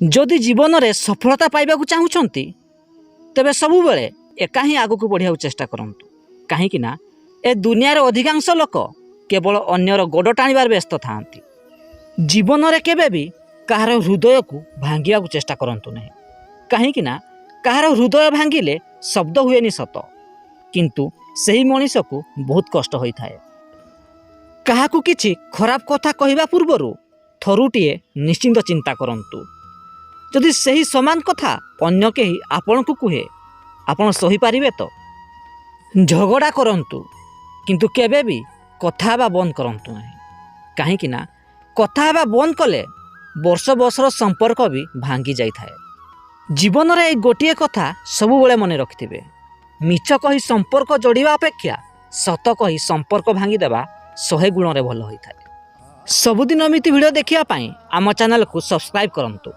जदि जीवन में सफलता पाइबा चाहूँगी तेबे सबु बेले एका ही आगक बढ़िया चेष्टा करंतु। कहीं ना ए दुनियार अधिकांश लोक केवल अन्यर गोड़ टाणिबार व्यस्त था। जीवन में केबे भी कहार हृदय को भांगिया चेष्टा करंतु नहीं। कहीं ना कहार हृदय भांगिले शब्द हुएनि सत, किंतु सही मनीष को बहुत कष्ट होता है। काहाकू किछि खराब कथा कहवा पूर्व थरुटिए निश्चिंत चिंता करंतु। जदि सही समान कथा अन्य केही आपण को कहे आपण सही पारिबे तो। झगड़ा करंतु किंतु केबे भी कथा हेबा बंद करंतु नहीं। कहीं ना कथा हेबा बंद कले वर्ष वर्षर संपर्क भी भांगी जाई थाए। जीवन रे एक गोटिए कथा सबु बेले मने रखिथिबे, मिछ कही संपर्क जोड़िबा अपेक्षा सत कही संपर्क भांगी देबा 100 गुण रे भल होई थाए। सबुदिन एमिति वीडियो देखिया पई आम चैनल को सब्सक्राइब करंतु।